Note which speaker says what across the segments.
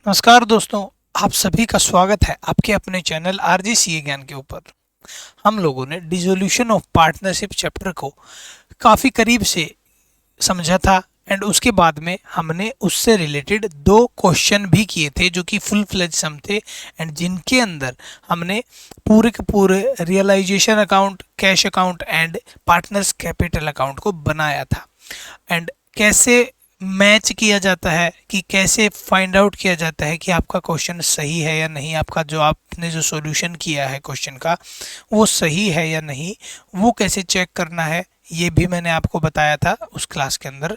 Speaker 1: नमस्कार दोस्तों, आप सभी का स्वागत है आपके अपने चैनल आरजीसीए ज्ञान के ऊपर। हम लोगों ने डिसोल्यूशन ऑफ पार्टनरशिप चैप्टर को काफ़ी करीब से समझा था एंड उसके बाद में हमने उससे रिलेटेड दो क्वेश्चन भी किए थे जो कि फुल फ्लेज सम थे एंड जिनके अंदर हमने पूरे के पूरे realization account, cash account and partners capital account को बनाया था। एंड कैसे मैच किया जाता है कि कैसे फाइंड आउट किया जाता है कि आपका क्वेश्चन सही है या नहीं, आपका जो आपने जो सॉल्यूशन किया है क्वेश्चन का वो सही है या नहीं, वो कैसे चेक करना है, ये भी मैंने आपको बताया था उस क्लास के अंदर।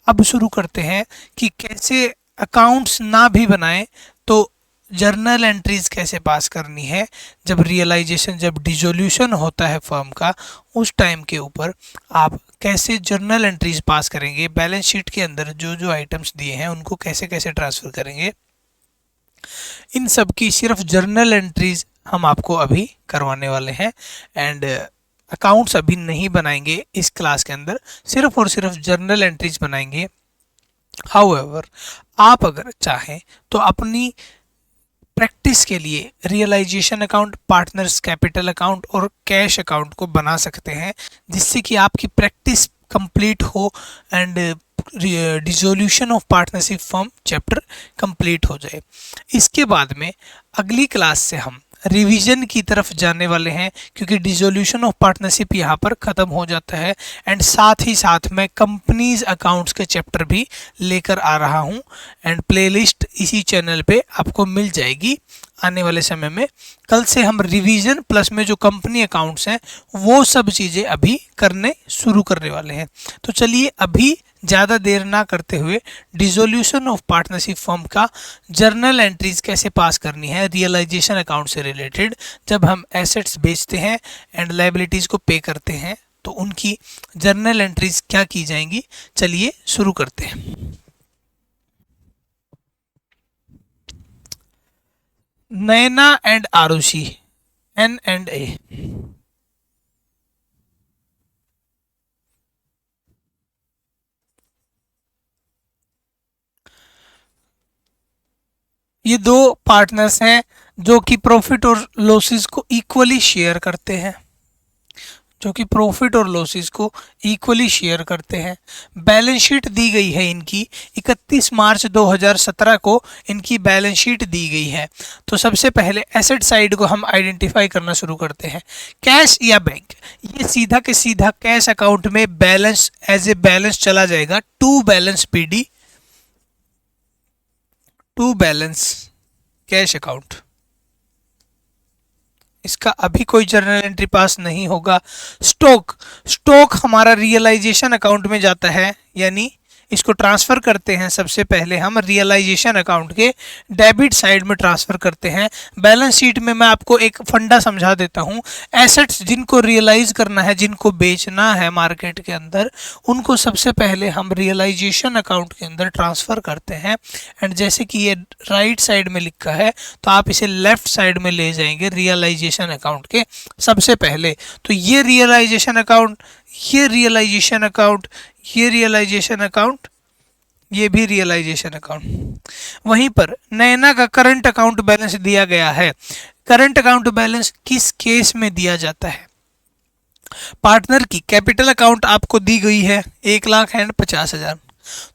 Speaker 1: अब शुरू करते हैं कि कैसे अकाउंट्स ना भी बनाएं तो जर्नल एंट्रीज कैसे पास करनी है। जब रियलाइजेशन, जब डिसोल्यूशन होता है फर्म का, उस टाइम के ऊपर आप कैसे जर्नल एंट्रीज पास करेंगे, बैलेंस शीट के अंदर जो जो आइटम्स दिए हैं उनको कैसे कैसे ट्रांसफ़र करेंगे, इन सब की सिर्फ जर्नल एंट्रीज हम आपको अभी करवाने वाले हैं। एंड अकाउंट्स अभी नहीं बनाएंगे इस क्लास के अंदर, सिर्फ और सिर्फ जर्नल एंट्रीज बनाएंगे। हाउएवर आप अगर चाहें तो अपनी प्रैक्टिस के लिए realization account, partners capital account और कैश अकाउंट को बना सकते हैं, जिससे कि आपकी प्रैक्टिस कंप्लीट हो and dissolution of partnership firm chapter complete हो जाए। इसके बाद में अगली क्लास से हम रिवीजन की तरफ जाने वाले हैं, क्योंकि डिसोल्यूशन ऑफ पार्टनरशिप यहाँ पर ख़त्म हो जाता है एंड साथ ही साथ मैं कंपनीज अकाउंट्स के चैप्टर भी लेकर आ रहा हूँ एंड प्लेलिस्ट इसी चैनल पे आपको मिल जाएगी आने वाले समय में। कल से हम रिवीजन प्लस में जो कंपनी अकाउंट्स हैं वो सब चीज़ें अभी करने शुरू करने वाले हैं। तो चलिए अभी ज़्यादा देर ना करते हुए डिसोल्यूशन ऑफ पार्टनरशिप फर्म का जर्नल एंट्रीज कैसे पास करनी है रियलाइजेशन अकाउंट से रिलेटेड, जब हम एसेट्स बेचते हैं एंड लायबिलिटीज़ को पे करते हैं तो उनकी जर्नल एंट्रीज क्या की जाएंगी, चलिए शुरू करते हैं। नैना एंड आरुषि, N&A। ये दो पार्टनर्स हैं जो कि प्रॉफिट और लॉसेस को इक्वली शेयर करते हैं, जो कि प्रॉफिट और लॉसेस को इक्वली शेयर करते हैं। बैलेंस शीट दी गई है इनकी 31 मार्च 2017 को इनकी बैलेंस शीट दी गई है। तो सबसे पहले एसेट साइड को हम आइडेंटिफाई करना शुरू करते हैं। कैश या बैंक, ये सीधा के सीधा कैश अकाउंट में बैलेंस एज ए बैलेंस चला जाएगा to balance PD, to balance cash account. इसका अभी कोई जर्नल एंट्री पास नहीं होगा। स्टॉक, स्टॉक हमारा रियलाइजेशन अकाउंट में जाता है, यानी इसको ट्रांसफ़र करते हैं सबसे पहले हम रियलाइजेशन अकाउंट के डेबिट साइड में ट्रांसफ़र करते हैं। बैलेंस शीट में मैं आपको एक फंडा समझा देता हूँ। एसेट्स जिनको रियलाइज करना है, जिनको बेचना है मार्केट के अंदर, उनको सबसे पहले हम रियलाइजेशन अकाउंट के अंदर ट्रांसफ़र करते हैं। एंड जैसे कि ये राइट साइड में लिखा है तो आप इसे लेफ्ट साइड में ले जाएंगे रियलाइजेशन अकाउंट के सबसे पहले। तो ये रियलाइजेशन अकाउंट, ये रियलाइजेशन अकाउंट, ये रियलाइजेशन अकाउंट, ये भी रियलाइजेशन अकाउंट। वहीं पर नैना का करंट अकाउंट बैलेंस दिया गया है। करंट अकाउंट बैलेंस किस केस में दिया जाता है? पार्टनर की कैपिटल अकाउंट आपको दी गई है 1,50,000।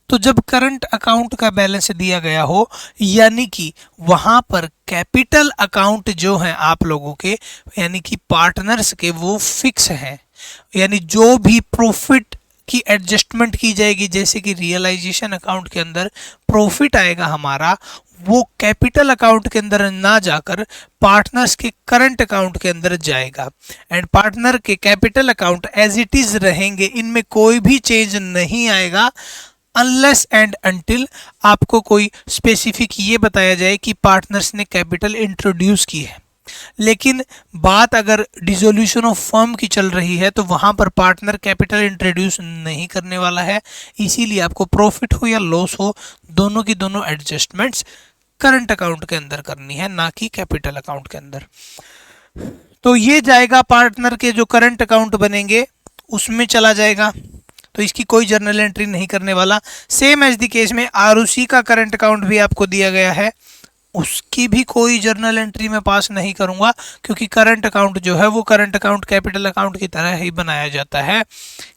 Speaker 1: तो जब करंट अकाउंट का बैलेंस दिया गया हो, यानी कि वहां पर कैपिटल अकाउंट जो है आप लोगों के, यानी कि पार्टनर्स के, वो फिक्स हैं। यानी जो भी प्रॉफिट की एडजस्टमेंट की जाएगी, जैसे कि रियलाइजेशन अकाउंट के अंदर प्रॉफिट आएगा हमारा, वो कैपिटल अकाउंट के अंदर ना जाकर पार्टनर्स के करंट अकाउंट के अंदर जाएगा। एंड पार्टनर के capital account as it is रहेंगे, इनमें कोई भी चेंज नहीं आएगा अनलेस एंड अनटिल आपको कोई स्पेसिफिक ये बताया जाए कि पार्टनर्स ने कैपिटल इंट्रोड्यूस की है। लेकिन बात अगर डिसोल्यूशन ऑफ फर्म की चल रही है तो वहां पर पार्टनर कैपिटल इंट्रोड्यूस नहीं करने वाला है, इसीलिए आपको प्रॉफिट हो या लॉस हो, दोनों की दोनों एडजस्टमेंट्स करंट अकाउंट के अंदर करनी है, ना कि कैपिटल अकाउंट के अंदर। तो ये जाएगा पार्टनर के जो करंट अकाउंट बनेंगे उसमें चला जाएगा। तो इसकी कोई जर्नल एंट्री नहीं करने वाला। सेम एज द केस में आरओसी का करंट अकाउंट भी आपको दिया गया है, उसकी भी कोई जर्नल एंट्री में पास नहीं करूंगा, क्योंकि करंट अकाउंट जो है वो करंट अकाउंट कैपिटल अकाउंट की तरह ही बनाया जाता है।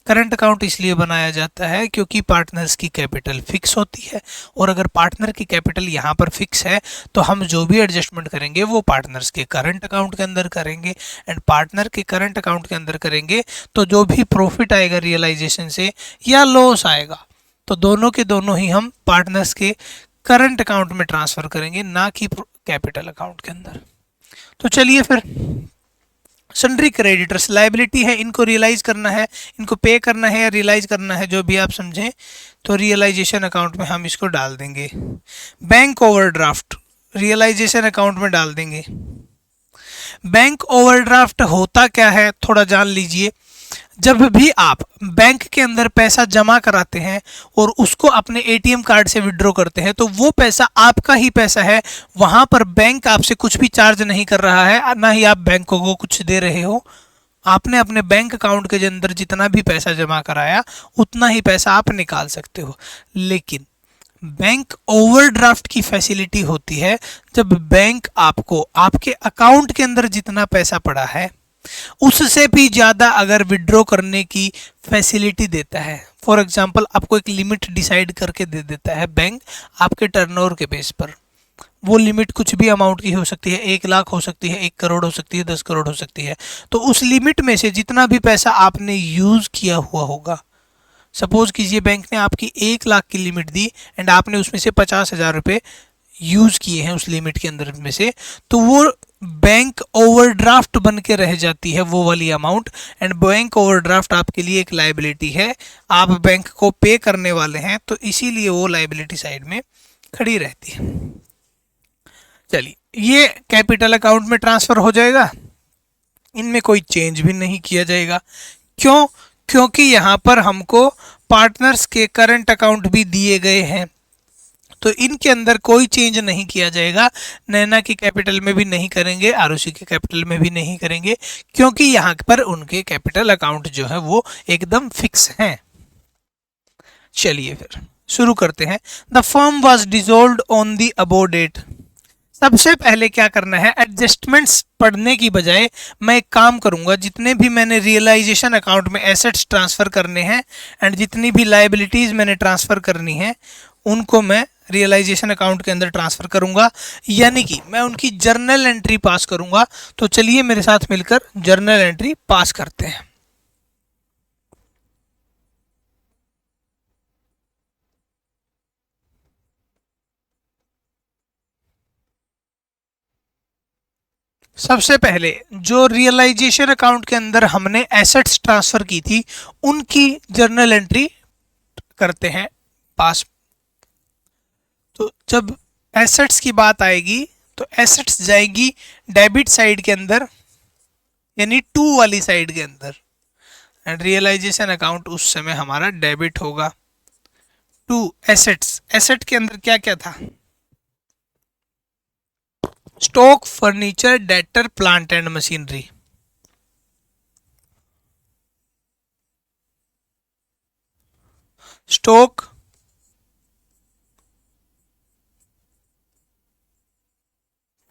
Speaker 1: करंट अकाउंट इसलिए बनाया जाता है क्योंकि पार्टनर्स की कैपिटल फिक्स होती है, और अगर पार्टनर की कैपिटल यहाँ पर फिक्स है तो हम जो भी एडजस्टमेंट करेंगे वो पार्टनर्स के करंट अकाउंट के अंदर करेंगे, एंड पार्टनर के करंट अकाउंट के अंदर करेंगे तो जो भी प्रॉफिट आएगा रियलाइजेशन से या लॉस आएगा तो दोनों के दोनों ही हम पार्टनर्स के करंट अकाउंट में ट्रांसफर करेंगे, ना कि कैपिटल अकाउंट के अंदर। तो चलिए फिर, सन्ड्री क्रेडिटर्स लायबिलिटी है, इनको रियलाइज करना है, इनको पे करना है या रियलाइज करना है, जो भी आप समझें, तो रियलाइजेशन अकाउंट में हम इसको डाल देंगे। बैंक ओवरड्राफ्ट रियलाइजेशन अकाउंट में डाल देंगे। बैंक ओवरड्राफ्ट होता क्या है थोड़ा जान लीजिए। जब भी आप बैंक के अंदर पैसा जमा कराते हैं और उसको अपने एटीएम कार्ड से विड्रॉ करते हैं तो वो पैसा आपका ही पैसा है, वहां पर बैंक आपसे कुछ भी चार्ज नहीं कर रहा है, ना ही आप बैंक को कुछ दे रहे हो। आपने अपने बैंक अकाउंट के अंदर जितना भी पैसा जमा कराया उतना ही पैसा आप निकाल सकते हो। लेकिन बैंक ओवरड्राफ्ट की फैसिलिटी होती है जब बैंक आपको आपके अकाउंट के अंदर जितना पैसा पड़ा है उससे भी ज़्यादा अगर विड्रॉ करने की फैसिलिटी देता है। फॉर एग्जांपल, आपको एक लिमिट डिसाइड करके दे देता है बैंक आपके टर्नओवर के बेस पर। वो लिमिट कुछ भी अमाउंट की हो सकती है, 1 लाख हो सकती है, 1 करोड़ हो सकती है, 10 करोड़ हो सकती है। तो उस लिमिट में से जितना भी पैसा आपने यूज़ किया हुआ होगा, सपोज कीजिए बैंक ने आपकी 1 लाख की लिमिट दी एंड आपने उसमें से 50,000 रुपये यूज़ किए हैं उस लिमिट के अंदर में से, तो वो बैंक ओवरड्राफ्ट बन के रह जाती है वो वाली अमाउंट, एंड बैंक ओवरड्राफ्ट आपके लिए एक लायबिलिटी है। आप बैंक को पे करने वाले हैं तो इसीलिए वो लायबिलिटी साइड में खड़ी रहती है। चलिए, ये कैपिटल अकाउंट में ट्रांसफर हो जाएगा, इनमें कोई चेंज भी नहीं किया जाएगा। क्यों? क्योंकि यहाँ पर हमको पार्टनर्स के करंट अकाउंट भी दिए गए हैं, तो इनके अंदर कोई चेंज नहीं किया जाएगा। नैना की कैपिटल में भी नहीं करेंगे, आरुषि के कैपिटल में भी नहीं करेंगे, क्योंकि यहाँ पर उनके कैपिटल अकाउंट जो है वो एकदम फिक्स हैं। चलिए फिर शुरू करते हैं। The firm was dissolved on the above date. सबसे पहले क्या करना है, एडजस्टमेंट्स पढ़ने की बजाय मैं एक काम करूंगा, जितने भी मैंने रियलाइजेशन अकाउंट में एसेट्स ट्रांसफर करने हैं एंड जितनी भी लायबिलिटीज मैंने ट्रांसफर करनी है उनको मैं रियलाइजेशन अकाउंट के अंदर ट्रांसफर करूंगा, यानी कि मैं उनकी जर्नल एंट्री पास करूंगा। तो चलिए मेरे साथ मिलकर जर्नल एंट्री पास करते हैं। सबसे पहले जो रियलाइजेशन अकाउंट के अंदर हमने एसेट्स ट्रांसफर की थी उनकी जर्नल एंट्री करते हैं पास। तो जब एसेट्स की बात आएगी तो एसेट्स जाएगी डेबिट साइड के अंदर, यानी टू वाली साइड के अंदर, एंड रियलाइजेशन अकाउंट उस समय हमारा डेबिट होगा। टू एसेट्स, एसेट के अंदर क्या क्या था, stock, furniture, debtor, plant and machinery. Stock,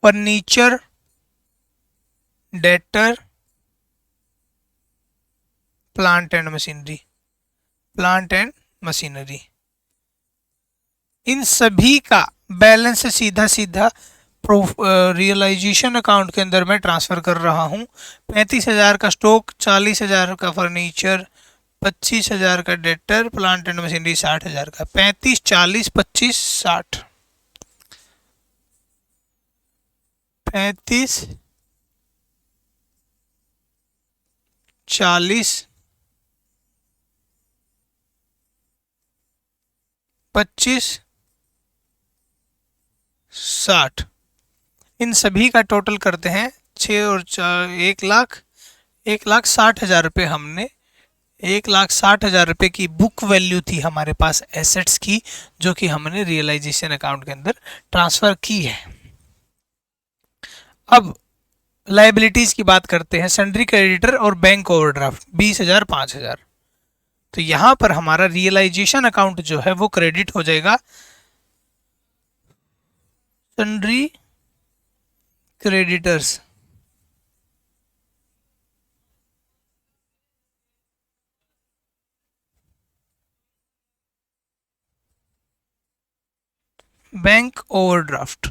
Speaker 1: furniture, debtor, plant and machinery, plant and machinery, इन सभी का बैलेंस सीधा सीधा रियलाइजेशन अकाउंट के अंदर मैं ट्रांसफर कर रहा हूँ। 35,000 का स्टॉक, 40,000 का फर्नीचर, 25,000 का डेटर, प्लांट एंड मशीनरी 60,000 का। 35, 40, 25, 60, 35, 40, 25, 60, इन सभी का टोटल करते हैं 6 और 4, 1 लाख, 1,60,000 रुपये। हमने 1,60,000 रुपये की बुक वैल्यू थी हमारे पास एसेट्स की, जो कि हमने रियलाइजेशन अकाउंट के अंदर ट्रांसफर की है। अब लायबिलिटीज की बात करते हैं। सन्ड्री क्रेडिटर और बैंक ओवरड्राफ्ट 20,000, 5,000। तो यहां पर हमारा रियलाइजेशन अकाउंट जो है वो क्रेडिट हो जाएगा sundry creditors. Bank overdraft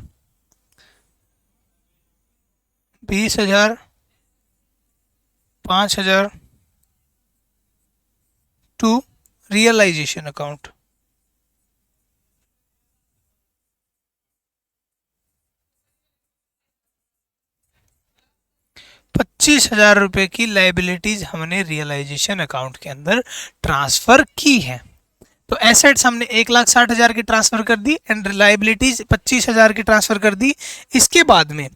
Speaker 1: 20,000, 5,000 to realization account. 25,000 रुपए की लाइबिलिटीज हमने रियलाइजेशन अकाउंट के अंदर ट्रांसफर की है। तो एसेट्स हमने 1,60,000 की ट्रांसफर कर दी एंड लाइबिलिटीज 25,000 की ट्रांसफर कर दी। इसके बाद में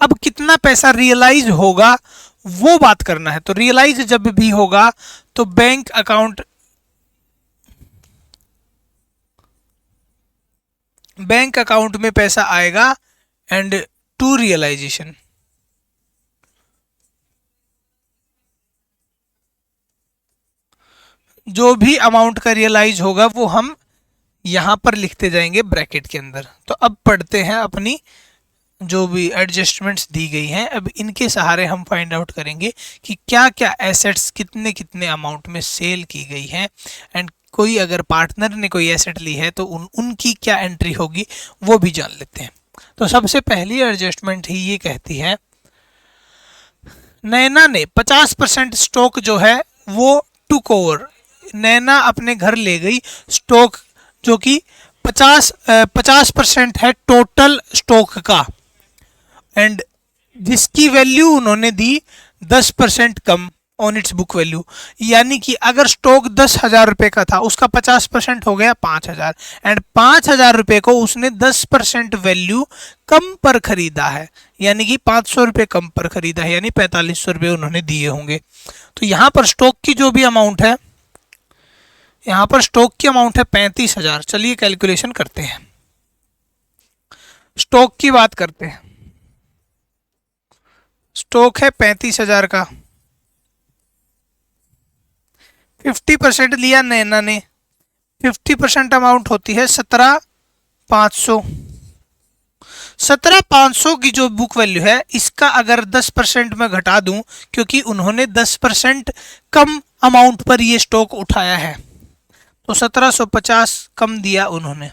Speaker 1: अब कितना पैसा रियलाइज होगा वो बात करना है। तो रियलाइज जब भी होगा तो बैंक अकाउंट में पैसा आएगा एंड टू रियलाइजेशन। जो भी अमाउंट का रियलाइज होगा वो हम यहां पर लिखते जाएंगे ब्रैकेट के अंदर। तो अब पढ़ते हैं अपनी जो भी एडजस्टमेंट्स दी गई हैं, अब इनके सहारे हम फाइंड आउट करेंगे कि क्या क्या एसेट्स कितने कितने अमाउंट में सेल की गई हैं एंड कोई अगर पार्टनर ने कोई एसेट ली है तो उनकी क्या एंट्री होगी वो भी जान लेते हैं। तो सबसे पहली एडजस्टमेंट ही ये कहती है, नैना ने 50% स्टॉक जो है वो टुक ओवर। नैना अपने घर ले गई स्टॉक जो कि 50% है टोटल स्टॉक का एंड जिसकी वैल्यू उन्होंने दी 10% come on it's book value. यानी कि अगर स्टॉक 10,000 रुपए का था उसका 50% हो गया 5,000 एंड 5,000 रुपए को उसने 10% वैल्यू कम पर खरीदा है, यानी कि 500 रुपए कम पर खरीदा है, यानी 4500 रुपए उन्होंने दिए होंगे। तो यहाँ पर स्टॉक की जो भी अमाउंट है, यहाँ पर स्टॉक की अमाउंट है 35,000। चलिए कैलकुलेशन करते हैं, स्टॉक की बात करते हैं। स्टॉक है 35,000 का, 50% लिया नैना ने, 50% अमाउंट होती है 17,500। 17,500 की जो बुक वैल्यू है इसका अगर 10% में घटा दूं, क्योंकि उन्होंने 10% कम अमाउंट पर ये स्टॉक उठाया है, तो 1750 कम दिया उन्होंने।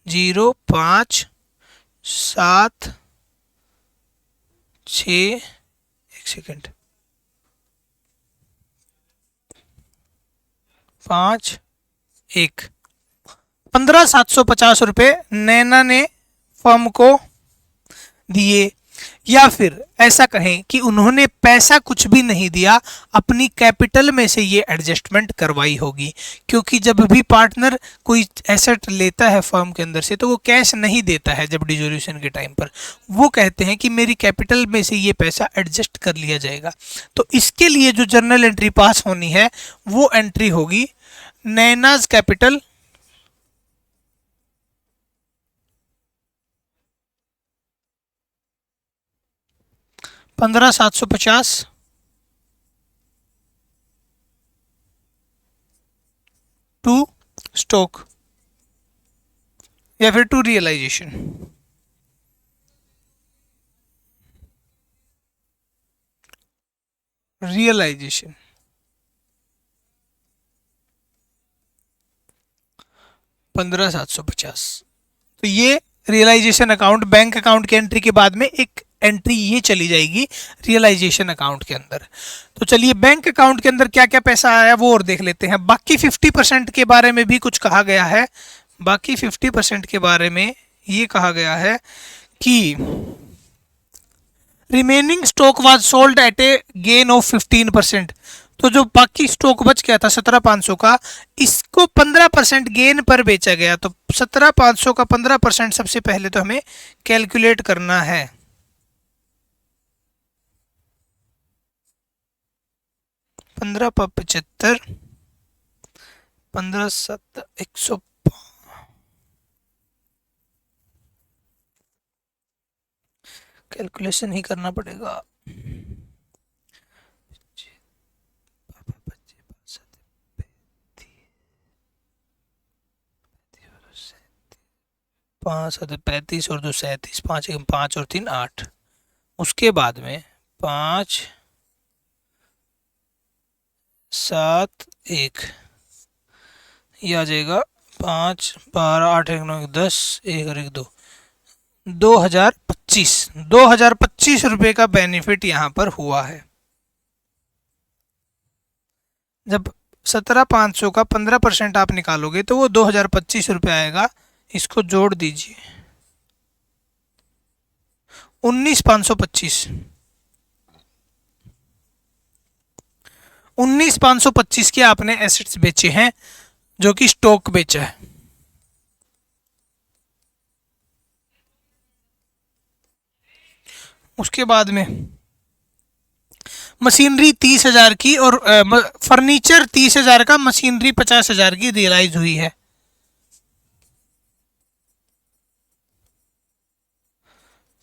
Speaker 1: 0,5,7,6 एक सेकेंड 5,1 15,750 रुपए नैना ने फर्म को दिए। या फिर ऐसा कहें कि उन्होंने पैसा कुछ भी नहीं दिया, अपनी कैपिटल में से ये एडजस्टमेंट करवाई होगी, क्योंकि जब भी पार्टनर कोई एसेट लेता है फर्म के अंदर से तो वो कैश नहीं देता है। जब डिसोल्यूशन के टाइम पर वो कहते हैं कि मेरी कैपिटल में से ये पैसा एडजस्ट कर लिया जाएगा। तो इसके लिए जो जर्नल एंट्री पास होनी है वो एंट्री होगी नैनाज कैपिटल $15,750 टू स्टॉक या फिर टू रियलाइजेशन। रियलाइजेशन 15,750। तो ये रियलाइजेशन अकाउंट बैंक अकाउंट के एंट्री के बाद में एक एंट्री ये चली जाएगी रियलाइजेशन अकाउंट के अंदर। तो चलिए बैंक अकाउंट के अंदर क्या क्या पैसा आया वो और देख लेते हैं। बाकी 50% के बारे में भी कुछ कहा गया है। बाकी 50% के बारे में ये कहा गया है कि remaining stock was sold at A gain of 15%। तो जो बाकी स्टॉक बच गया था 17,500 का, इसको 15% गेन पर बेचा गया। तो 17,500 का 15% सबसे पहले तो हमें कैलकुलेट करना है। 15/75, 15/7 100। कैलकुलेशन ही करना पड़ेगा। 5 35 और 2 37, 5 1 5 और 3 8। उसके बाद में 5 7 1, ये आ जाएगा 5 12 8 1 9 10 1 और 1 2, 2025 रुपए का बेनिफिट यहाँ पर हुआ है। जब 17,500 का 15% आप निकालोगे तो वो 2025 रुपये आएगा। इसको जोड़ दीजिए, 19,525। 19,525 के आपने एसेट्स बेचे हैं, जो कि स्टॉक बेचा है। उसके बाद में मशीनरी 30,000 की और फर्नीचर 30,000 का, मशीनरी 50,000 की रियलाइज हुई है।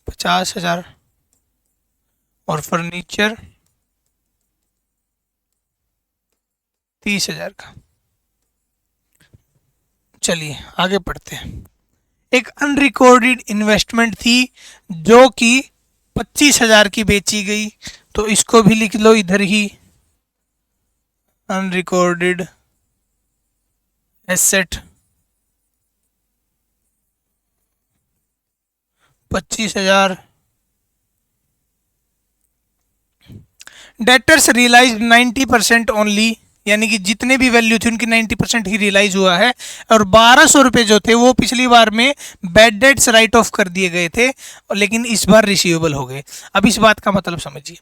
Speaker 1: 50,000 और फर्नीचर 30,000 का। चलिए आगे पढ़ते हैं। एक अनरिकॉर्डेड इन्वेस्टमेंट थी जो कि 25,000 की बेची गई, तो इसको भी लिख लो इधर ही, unrecorded asset 25,000। Debtors realise 90% only, यानी कि जितने भी वैल्यू थी उनकी 90% ही रियलाइज हुआ है। और 1,200 रुपये जो थे वो पिछली बार में बैड डेट्स राइट ऑफ कर दिए गए थे, लेकिन इस बार रिसीवेबल हो गए। अब इस बात का मतलब समझिए,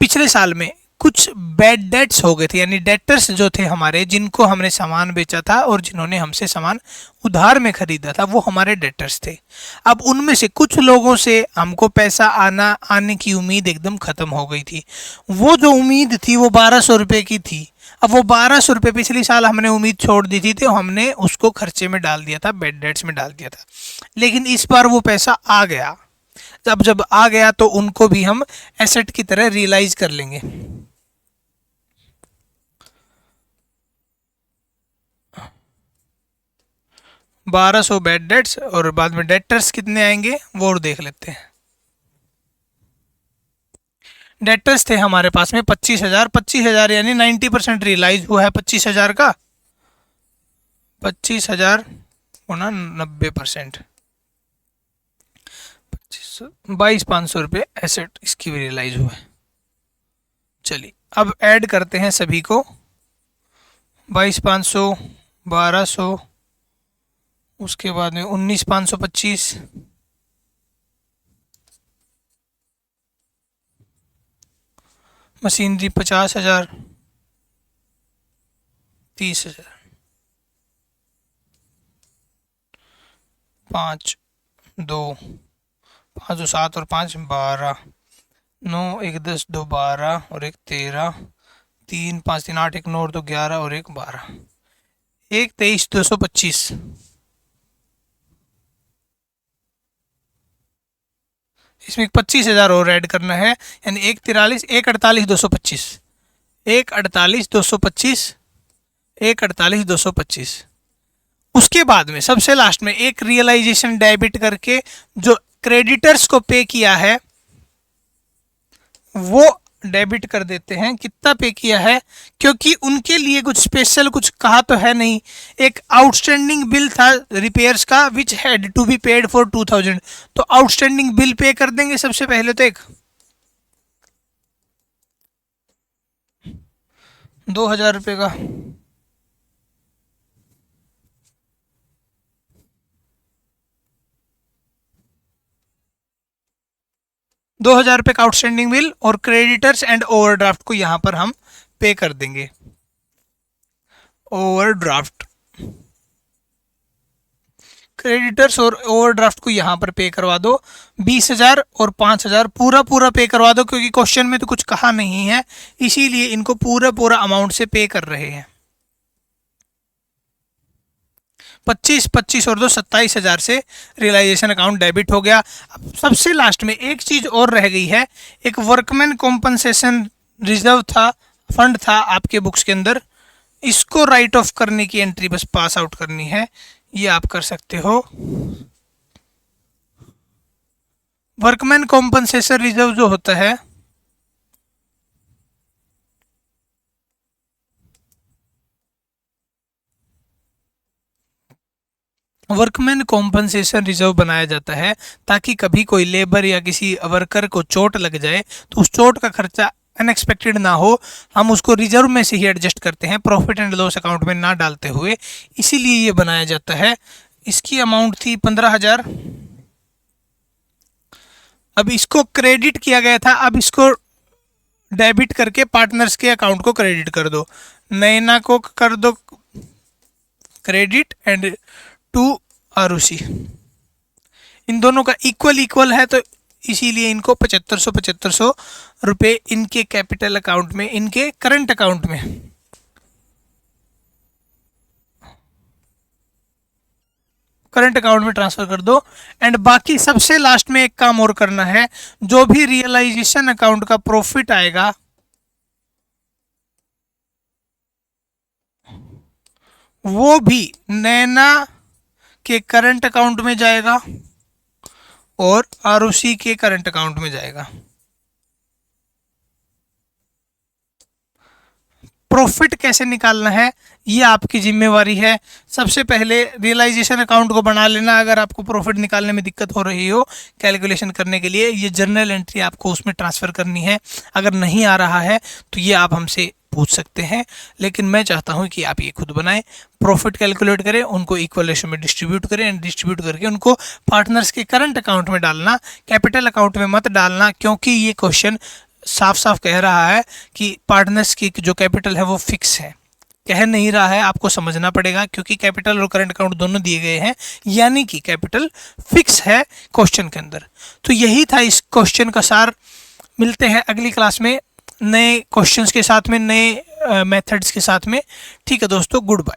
Speaker 1: पिछले साल में कुछ बैड डेट्स हो गए थे, यानी डेटर्स जो थे हमारे, जिनको हमने सामान बेचा था और जिन्होंने हमसे सामान उधार में खरीदा था, वो हमारे डेटर्स थे। अब उनमें से कुछ लोगों से हमको पैसा आने की उम्मीद एकदम ख़त्म हो गई थी। वो जो उम्मीद थी वो 1,200 रुपये की थी। अब वो 1,200 रुपये पिछली साल हमने उम्मीद छोड़ दी थी, तो हमने उसको खर्चे में डाल दिया था, बैड डेट्स में डाल दिया था। लेकिन इस बार वो पैसा आ गया। जब आ गया तो उनको भी हम एसेट की तरह रियलाइज कर लेंगे। $1,200 बैड डेट्स, और बाद में डेटर्स कितने आएंगे वो और देख लेते हैं। डेटर्स थे हमारे पास में 25,000। 25,000 यानी 90% रियलाइज हुआ है 25,000 का। 25,000 गुना 90%, 22,500 रुपये एसेट इसकी भी रियलाइज हुआ है। चलिए अब ऐड करते हैं सभी को। 22,500, 1,200, उसके बाद में 19,525, मशीनरी 50,000, 30,000, 5 2 5 2 7 और 5 12, 9 1 10 2 12 और 1 13, 3 5 3 8 1 9 और 2 11 और 1 12, 1 23 225। इसमें 25,000 और ऐड करना है, यानी 1 43 1 48 225, 1 48 225, 1 48 225। उसके बाद में सबसे लास्ट में एक रियलाइजेशन डेबिट करके जो क्रेडिटर्स को पे किया है वो डेबिट कर देते हैं। कितना पे किया है, क्योंकि उनके लिए कुछ स्पेशल कुछ कहा तो है नहीं। एक आउटस्टैंडिंग बिल था रिपेयर्स का which had to be paid for 2,000, तो आउटस्टैंडिंग बिल पे कर देंगे सबसे पहले। तो एक 2,000 रुपये का, 2,000 रुपये का आउटस्टैंडिंग बिल, और क्रेडिटर्स एंड ओवरड्राफ्ट को यहां पर हम पे कर देंगे। ओवरड्राफ्ट, क्रेडिटर्स और ओवरड्राफ्ट को यहां पर पे करवा दो। 20,000 और 5,000 पूरा पूरा पे करवा दो, क्योंकि क्वेश्चन में तो कुछ कहा नहीं है, इसीलिए इनको पूरा पूरा अमाउंट से पे कर रहे हैं। 25 25 और 2 27,000 से रियलाइजेशन अकाउंट डेबिट हो गया। अब सबसे लास्ट में एक चीज और रह गई है, एक वर्कमैन कॉम्पनसेशन रिजर्व था, फंड था आपके बुक्स के अंदर। इसको राइट ऑफ करने की एंट्री बस पास आउट करनी है, ये आप कर सकते हो। वर्कमैन कॉम्पनसेशन रिजर्व जो होता है वर्कमैन कॉम्पनसेशन रिजर्व बनाया जाता है ताकि कभी कोई लेबर या किसी वर्कर को चोट लग जाए तो उस चोट का खर्चा अनएक्सपेक्टेड ना हो, हम उसको रिजर्व में से ही एडजस्ट करते हैं, प्रॉफिट एंड लॉस अकाउंट में ना डालते हुए, इसीलिए ये बनाया जाता है। इसकी अमाउंट थी 15,000। अब इसको क्रेडिट किया गया था, अब इसको डेबिट करके पार्टनर्स के अकाउंट को क्रेडिट कर दो, नैना को कर दो क्रेडिट एंड टू आरुषि। इन दोनों का इक्वल इक्वल है तो इसीलिए इनको 7500 रुपये इनके कैपिटल अकाउंट में, इनके करंट अकाउंट में ट्रांसफर कर दो। एंड बाकी सबसे लास्ट में एक काम और करना है, जो भी रियलाइजेशन अकाउंट का प्रॉफिट आएगा वो भी नैना के करंट अकाउंट में जाएगा और आरुषि के करंट अकाउंट में जाएगा। प्रॉफिट कैसे निकालना है ये आपकी जिम्मेवारी है। सबसे पहले रियलाइजेशन अकाउंट को बना लेना, अगर आपको प्रॉफिट निकालने में दिक्कत हो रही हो कैलकुलेशन करने के लिए, ये जर्नल एंट्री आपको उसमें ट्रांसफ़र करनी है। अगर नहीं आ रहा है तो ये आप हमसे पूछ सकते हैं, लेकिन मैं चाहता हूं कि आप ये खुद बनाएं, प्रॉफिट कैलकुलेट करें, उनको इक्वल रेशियो में डिस्ट्रीब्यूट करें एंड डिस्ट्रीब्यूट करके उनको पार्टनर्स के करंट अकाउंट में डालना, कैपिटल अकाउंट में मत डालना, क्योंकि ये क्वेश्चन साफ साफ कह रहा है कि पार्टनर्स की जो कैपिटल है वो फिक्स है। कह नहीं रहा है, आपको समझना पड़ेगा, क्योंकि कैपिटल और करंट अकाउंट दोनों दिए गए हैं, यानी कि कैपिटल फिक्स है क्वेश्चन के अंदर। तो यही था इस क्वेश्चन का सार। मिलते हैं अगली क्लास में नए क्वेश्चंस के साथ में, नए मेथड्स के साथ में। ठीक है दोस्तों, गुड बाय।